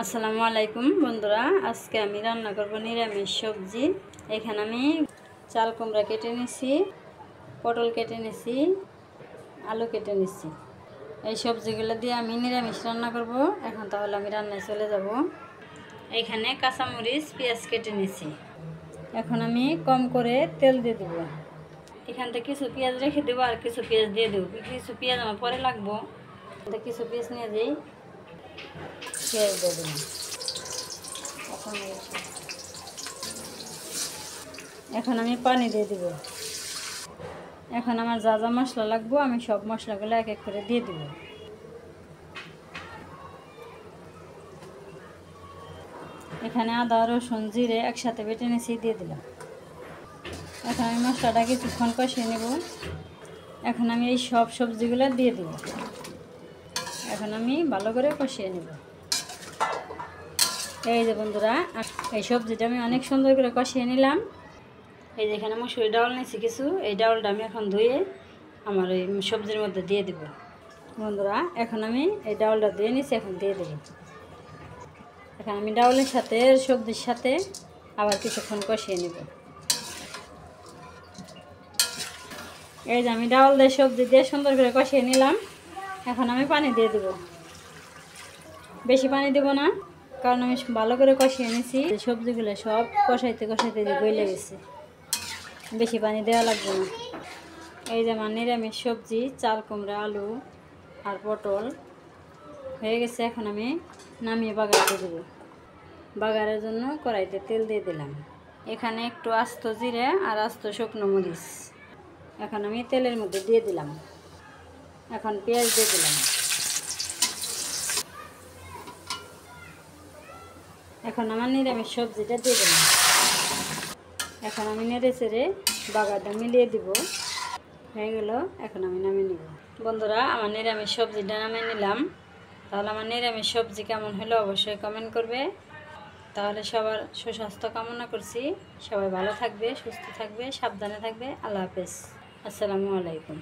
আসসালামু আলাইকুম বন্ধুরা, আজকে আমি রান্না করব নিরামিষ সবজি। এখানে আমি চাল কুমড়া কেটে নিছি, পটল কেটে নিছি, আলু কেটে নিছি। এই সবজিগুলো দিয়ে আমি নিরামিষ রান্না করব। এখন তাহলে আমি রান্নায় চলে যাব। এখানে কাঁচামরিচ পেঁয়াজ কেটে নিছি। এখন আমি কম করে তেল দিয়ে দেব। এখান থেকে কিছু পেঁয়াজ রেখে দেবো আর কিছু পেঁয়াজ দিয়ে দেবো। কিছু পেঁয়াজ আমার পরে লাগবো। কিছু পেঁয়াজ নিয়ে যাই, পেঁয়াজ দিয়ে দেবো। এখন আমি পানি দিয়ে দিব। এখন আমার যা যা মশলা লাগবে আমি সব মশলাগুলো এক এক করে দিয়ে দিব। এখানে আদা রসুন জিরে একসাথে বেটে নিয়েছি, দিয়ে দিলাম। এখন আমি মশলাটা কিছুক্ষণ কষিয়ে নেব। এখন আমি এই সব সবজিগুলো দিয়ে দেব। এখন আমি ভালো করে কষিয়ে নেব। এই যে বন্ধুরা, এই সবজিটা আমি অনেক সুন্দর করে কষিয়ে নিলাম। এই যে এখানে মসুরি ডাউল নিয়েছি কিছু, এই ডাউলটা আমি এখন ধুয়ে আমার এই সবজির মধ্যে দিয়ে দেব। বন্ধুরা, এখন আমি এই ডাউলটা দিয়ে নিয়েছি, এখন দিয়ে দেব। এখন আমি ডাউলের সাথে সবজির সাথে আবার কিছুক্ষণ কষিয়ে নেব। এই যে আমি ডাউল দিয়ে সবজি দিয়ে সুন্দর করে কষিয়ে নিলাম। এখন আমি পানি দিয়ে দেব। বেশি পানি দেব না, কারণ আমি ভালো করে কষিয়ে নিয়েছি। সবজিগুলো সব কষাইতে কষাইতে গলে গেছে, বেশি পানি দেওয়া লাগবে না। এই যে আমার নিরামিষ সবজি চাল কুমড়া আলু আর পটল হয়ে গেছে। এখন আমি নামিয়ে বাগার দিয়ে দেবো। বাগারের জন্য কড়াইতে তেল দিয়ে দিলাম। এখানে একটু আস্ত জিরে আর আস্ত শুকনো মরিচ এখন আমি তেলের মধ্যে দিয়ে দিলাম। এখন পেঁয়াজ দিয়ে দিলাম। এখন আমার নিরামিষ সবজিটা দিয়ে দিলাম। এখন আমি নেড়ে চেড়ে বাগারটা মিলিয়ে দিব। হয়ে গেল, এখন আমি নামিয়ে নিব। বন্ধুরা, আমার নিরামিষ সবজিটা নামিয়ে নিলাম। তাহলে আমার নিরামিষ সবজি কেমন হলো অবশ্যই কমেন্ট করবে। তাহলে সবার সুস্বাস্থ্য কামনা করছি। সবাই ভালো থাকবে, সুস্থ থাকবে, সাবধানে থাকবে। আল্লাহ হাফেজ। আসসালামু আলাইকুম।